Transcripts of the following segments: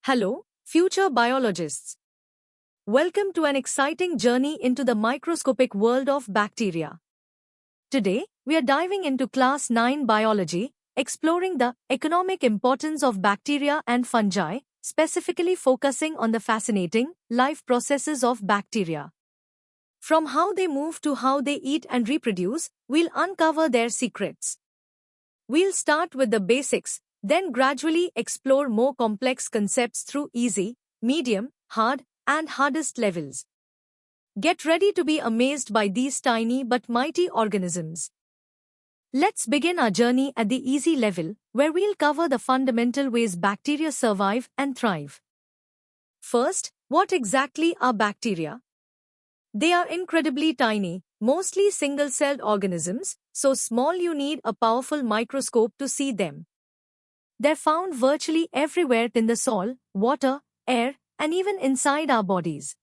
Hello, future biologists. Welcome to an exciting journey into the microscopic world of bacteria. Today, we are diving into Class 9 biology, exploring the economic importance of bacteria and fungi, specifically focusing on the fascinating life processes of bacteria. From how they move to how they eat and reproduce, we'll uncover their secrets. We'll start with the basics, then gradually explore more complex concepts through easy, medium, hard, and hardest levels. Get ready to be amazed by these tiny but mighty organisms. Let's begin our journey at the easy level, where we'll cover the fundamental ways bacteria survive and thrive. First, what exactly are bacteria? They are incredibly tiny, mostly single-celled organisms, so small you need a powerful microscope to see them. They're found virtually everywhere in the soil, water, air, and even inside our bodies.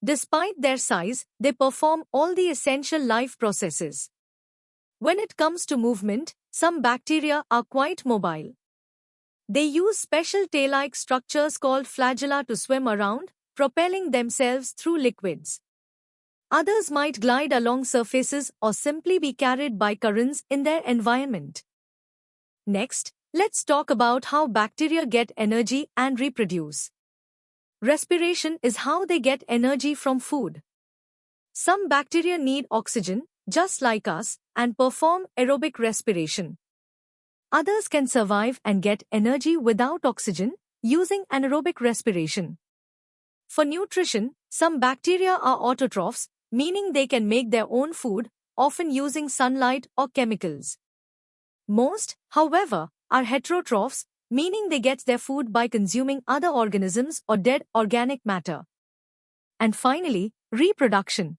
Despite their size, they perform all the essential life processes. When it comes to movement, some bacteria are quite mobile. They use special tail-like structures called flagella to swim around, propelling themselves through liquids. Others might glide along surfaces or simply be carried by currents in their environment. Next, let's talk about how bacteria get energy and reproduce. Respiration is how they get energy from food. Some bacteria need oxygen, just like us, and perform aerobic respiration. Others can survive and get energy without oxygen, using anaerobic respiration. For nutrition, some bacteria are autotrophs, meaning they can make their own food, often using sunlight or chemicals. Most, however, are heterotrophs, meaning they get their food by consuming other organisms or dead organic matter. And finally, reproduction.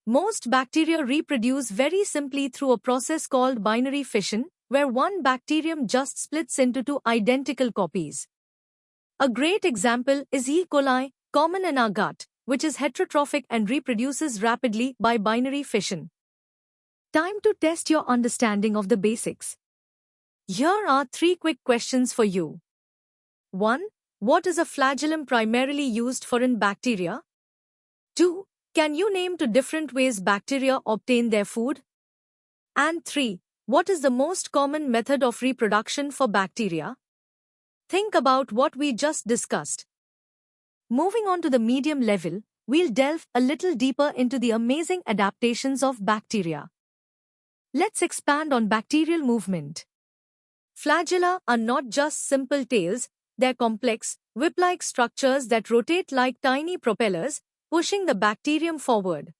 Most bacteria reproduce very simply through a process called binary fission, where one bacterium just splits into two identical copies. A great example is E. coli, common in our gut, which is heterotrophic and reproduces rapidly by binary fission. Time to test your understanding of the basics. Here are 3 quick questions for you. 1. What is a flagellum primarily used for in bacteria? 2. Can you name 2 different ways bacteria obtain their food? And 3. What is the most common method of reproduction for bacteria? Think about what we just discussed. Moving on to the medium level, we'll delve a little deeper into the amazing adaptations of bacteria. Let's expand on bacterial movement. Flagella are not just simple tails, they're complex, whip-like structures that rotate like tiny propellers, pushing the bacterium forward.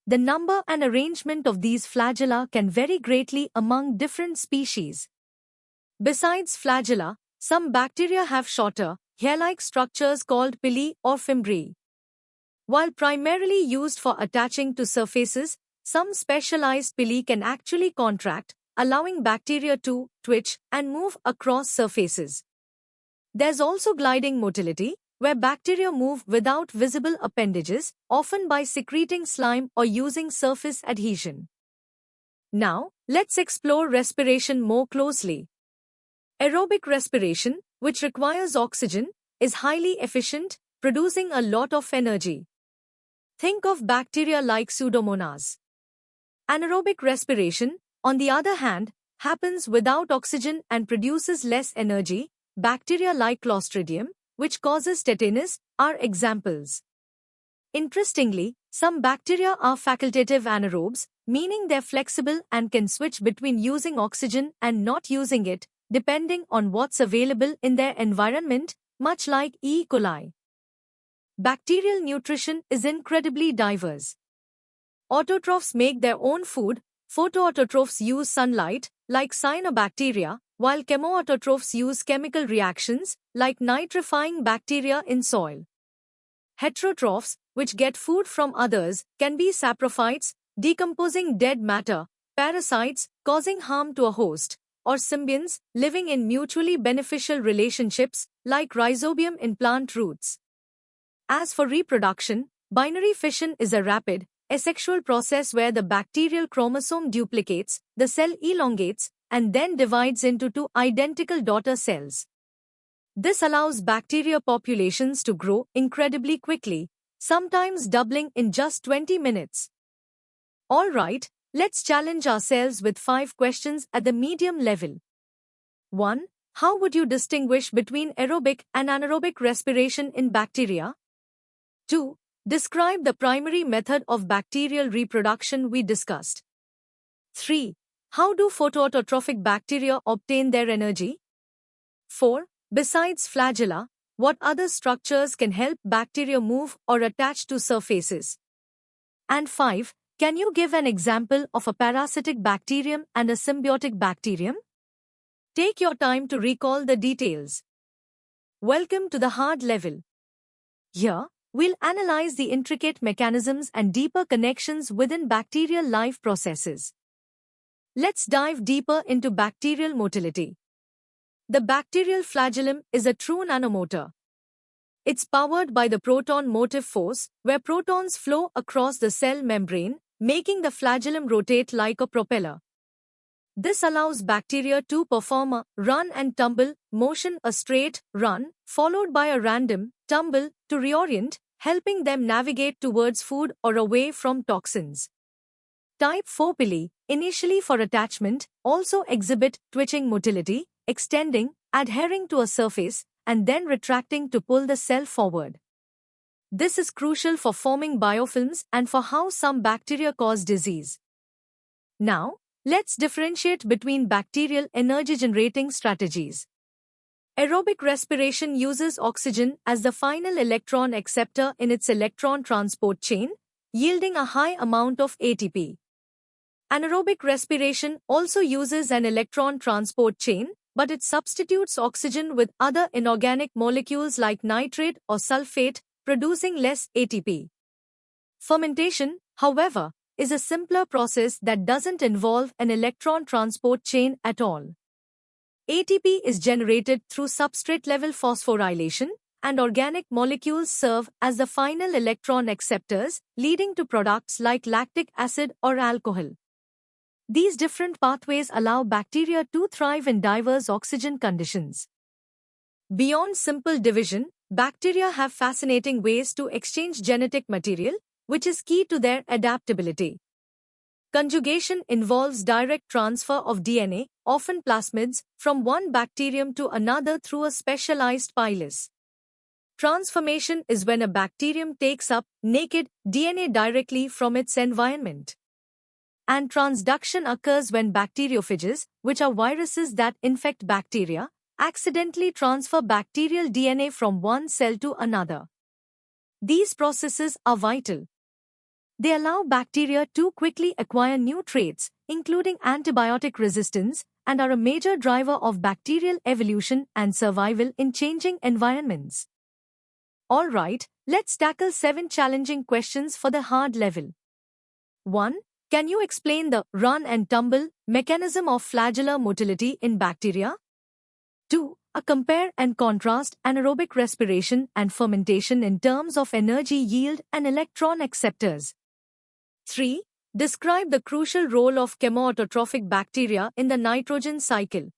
The number and arrangement of these flagella can vary greatly among different species. Besides flagella, some bacteria have shorter, hair-like structures called pili or fimbriae. While primarily used for attaching to surfaces, some specialized pili can actually contract, allowing bacteria to twitch and move across surfaces. There's also gliding motility, where bacteria move without visible appendages, often by secreting slime or using surface adhesion. Now, let's explore respiration more closely. Aerobic respiration, which requires oxygen, is highly efficient, producing a lot of energy. Think of bacteria like Pseudomonas. Anaerobic respiration, on the other hand, happens without oxygen and produces less energy. Bacteria like Clostridium, which causes tetanus, are examples. Interestingly, some bacteria are facultative anaerobes, meaning they're flexible and can switch between using oxygen and not using it, depending on what's available in their environment, much like E. coli. Bacterial nutrition is incredibly diverse. Autotrophs make their own food. Photoautotrophs use sunlight, like cyanobacteria, while chemoautotrophs use chemical reactions, like nitrifying bacteria in soil. Heterotrophs, which get food from others, can be saprophytes, decomposing dead matter, parasites, causing harm to a host, or symbionts, living in mutually beneficial relationships, like rhizobium in plant roots. As for reproduction, binary fission is a rapid, asexual process where the bacterial chromosome duplicates, the cell elongates, and then divides into 2 identical daughter cells. This allows bacteria populations to grow incredibly quickly, sometimes doubling in just 20 minutes. Alright, let's challenge ourselves with 5 questions at the medium level. 1. How would you distinguish between aerobic and anaerobic respiration in bacteria? 2. Describe the primary method of bacterial reproduction we discussed. 3. How do photoautotrophic bacteria obtain their energy? 4. Besides flagella, what other structures can help bacteria move or attach to surfaces? And 5. Can you give an example of a parasitic bacterium and a symbiotic bacterium? Take your time to recall the details. Welcome to the hard level. Here, we'll analyze the intricate mechanisms and deeper connections within bacterial life processes. Let's dive deeper into bacterial motility. The bacterial flagellum is a true nanomotor. It's powered by the proton motive force, where protons flow across the cell membrane, making the flagellum rotate like a propeller. This allows bacteria to perform a run and tumble motion, a straight run, followed by a random tumble to reorient, helping them navigate towards food or away from toxins. Type 4 pili, initially for attachment, also exhibit twitching motility, extending, adhering to a surface, and then retracting to pull the cell forward. This is crucial for forming biofilms and for how some bacteria cause disease. Now, let's differentiate between bacterial energy-generating strategies. Aerobic respiration uses oxygen as the final electron acceptor in its electron transport chain, yielding a high amount of ATP. Anaerobic respiration also uses an electron transport chain, but it substitutes oxygen with other inorganic molecules like nitrate or sulfate, producing less ATP. Fermentation, however, is a simpler process that doesn't involve an electron transport chain at all. ATP is generated through substrate-level phosphorylation, and organic molecules serve as the final electron acceptors, leading to products like lactic acid or alcohol. These different pathways allow bacteria to thrive in diverse oxygen conditions. Beyond simple division, bacteria have fascinating ways to exchange genetic material, which is key to their adaptability. Conjugation involves direct transfer of DNA, often plasmids, from one bacterium to another through a specialized pilus. Transformation is when a bacterium takes up naked DNA directly from its environment. And transduction occurs when bacteriophages, which are viruses that infect bacteria, accidentally transfer bacterial DNA from one cell to another. These processes are vital. They allow bacteria to quickly acquire new traits, including antibiotic resistance, and are a major driver of bacterial evolution and survival in changing environments. Alright, let's tackle 7 challenging questions for the hard level. 1. Can you explain the run and tumble mechanism of flagellar motility in bacteria? 2. Compare and contrast anaerobic respiration and fermentation in terms of energy yield and electron acceptors. 3. Describe the crucial role of chemoautotrophic bacteria in the nitrogen cycle.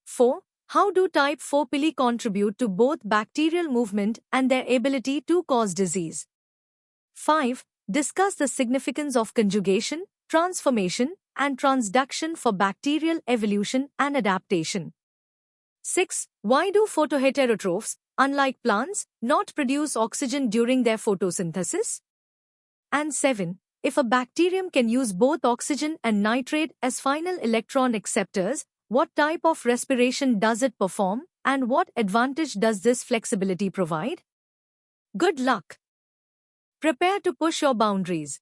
4. How do type 4 pili contribute to both bacterial movement and their ability to cause disease? 5. Discuss the significance of conjugation, transformation, and transduction for bacterial evolution and adaptation. 6. Why do photoheterotrophs, unlike plants, not produce oxygen during their photosynthesis? And 7. If a bacterium can use both oxygen and nitrate as final electron acceptors, what type of respiration does it perform, and what advantage does this flexibility provide? Good luck! Prepare to push your boundaries.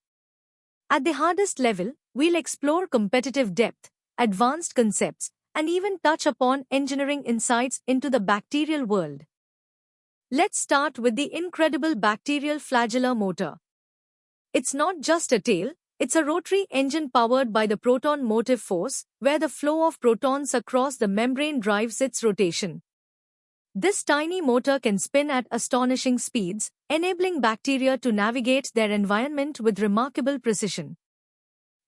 At the hardest level, we'll explore competitive depth, advanced concepts, and even touch upon engineering insights into the bacterial world. Let's start with the incredible bacterial flagellar motor. It's not just a tail, it's a rotary engine powered by the proton motive force, where the flow of protons across the membrane drives its rotation. This tiny motor can spin at astonishing speeds, enabling bacteria to navigate their environment with remarkable precision.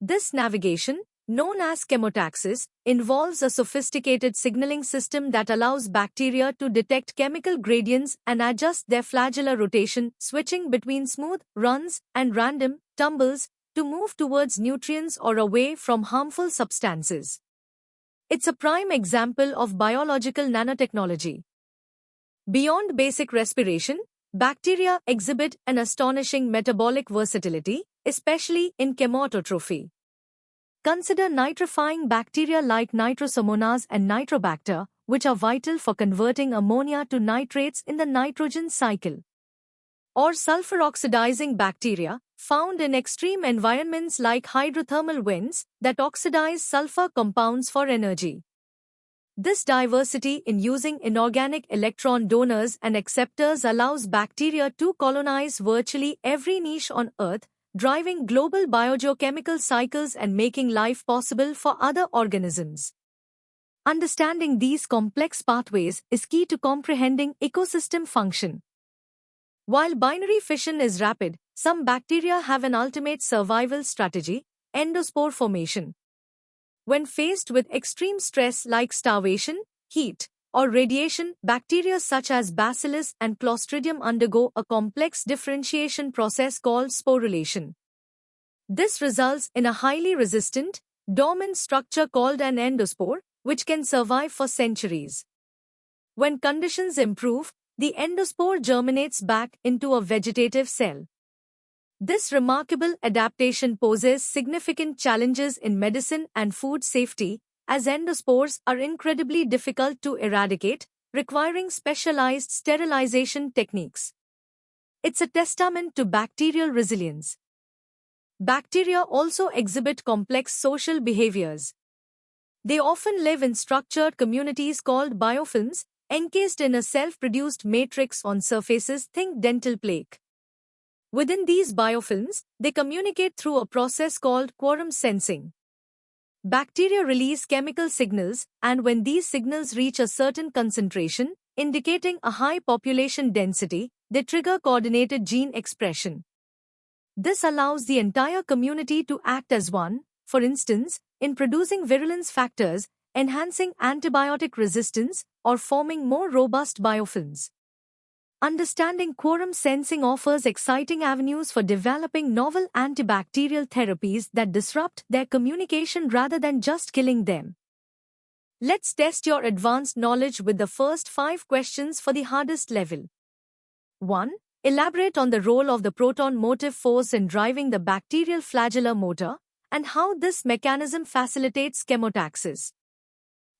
This navigation, known as chemotaxis, involves a sophisticated signaling system that allows bacteria to detect chemical gradients and adjust their flagellar rotation, switching between smooth runs and random tumbles to move towards nutrients or away from harmful substances. It's a prime example of biological nanotechnology. Beyond basic respiration, bacteria exhibit an astonishing metabolic versatility, especially in chemototrophy. Consider nitrifying bacteria like Nitrosomonas and Nitrobacter, which are vital for converting ammonia to nitrates in the nitrogen cycle. Or sulfur-oxidizing bacteria, found in extreme environments like hydrothermal vents, that oxidize sulfur compounds for energy. This diversity in using inorganic electron donors and acceptors allows bacteria to colonize virtually every niche on Earth, driving global biogeochemical cycles and making life possible for other organisms. Understanding these complex pathways is key to comprehending ecosystem function. While binary fission is rapid, some bacteria have an ultimate survival strategy: endospore formation. When faced with extreme stress like starvation, heat, or radiation, bacteria such as Bacillus and Clostridium undergo a complex differentiation process called sporulation. This results in a highly resistant, dormant structure called an endospore, which can survive for centuries. When conditions improve, the endospore germinates back into a vegetative cell. This remarkable adaptation poses significant challenges in medicine and food safety, as endospores are incredibly difficult to eradicate, requiring specialized sterilization techniques. It's a testament to bacterial resilience. Bacteria also exhibit complex social behaviors. They often live in structured communities called biofilms, encased in a self-produced matrix on surfaces, think dental plaque. Within these biofilms, they communicate through a process called quorum sensing. Bacteria release chemical signals, and when these signals reach a certain concentration, indicating a high population density, they trigger coordinated gene expression. This allows the entire community to act as one, for instance, in producing virulence factors, enhancing antibiotic resistance, or forming more robust biofilms. Understanding quorum sensing offers exciting avenues for developing novel antibacterial therapies that disrupt their communication rather than just killing them. Let's test your advanced knowledge with the first 5 questions for the hardest level. 1. Elaborate on the role of the proton motive force in driving the bacterial flagellar motor and how this mechanism facilitates chemotaxis.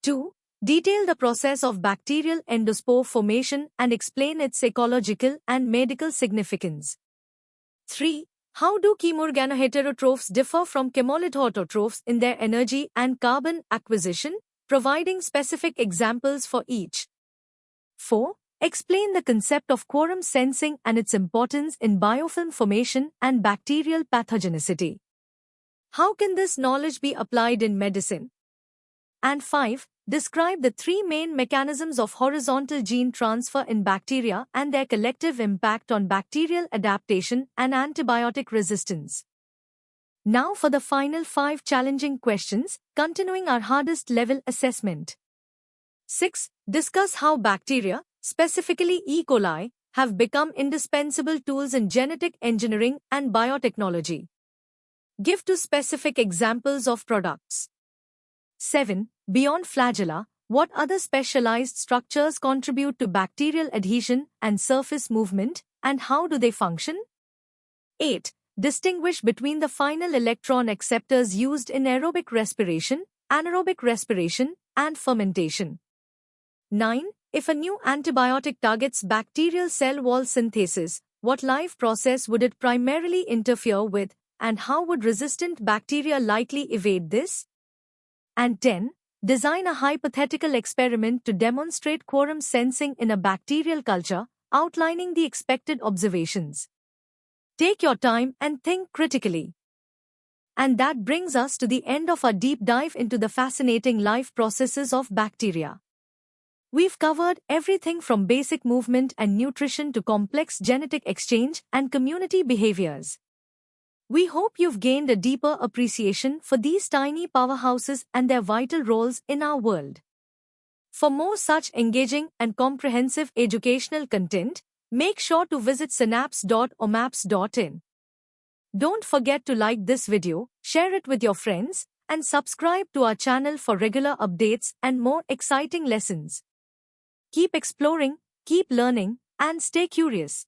2. Detail the process of bacterial endospore formation and explain its ecological and medical significance. 3. How do chemorganoheterotrophs differ from chemolithautotrophs in their energy and carbon acquisition, providing specific examples for each. 4. Explain the concept of quorum sensing and its importance in biofilm formation and bacterial pathogenicity. How can this knowledge be applied in medicine? And 5. Describe the 3 main mechanisms of horizontal gene transfer in bacteria and their collective impact on bacterial adaptation and antibiotic resistance. Now for the final 5 challenging questions, continuing our hardest level assessment. 6. Discuss how bacteria, specifically E. coli, have become indispensable tools in genetic engineering and biotechnology. Give 2 specific examples of products. 7. Beyond flagella, what other specialized structures contribute to bacterial adhesion and surface movement, and how do they function? 8. Distinguish between the final electron acceptors used in aerobic respiration, anaerobic respiration, and fermentation. 9. If a new antibiotic targets bacterial cell wall synthesis, what life process would it primarily interfere with, and how would resistant bacteria likely evade this? And 10. Design a hypothetical experiment to demonstrate quorum sensing in a bacterial culture, outlining the expected observations. Take your time and think critically. And that brings us to the end of our deep dive into the fascinating life processes of bacteria. We've covered everything from basic movement and nutrition to complex genetic exchange and community behaviors. We hope you've gained a deeper appreciation for these tiny powerhouses and their vital roles in our world. For more such engaging and comprehensive educational content, make sure to visit synapse.omaps.in. Don't forget to like this video, share it with your friends, and subscribe to our channel for regular updates and more exciting lessons. Keep exploring, keep learning, and stay curious.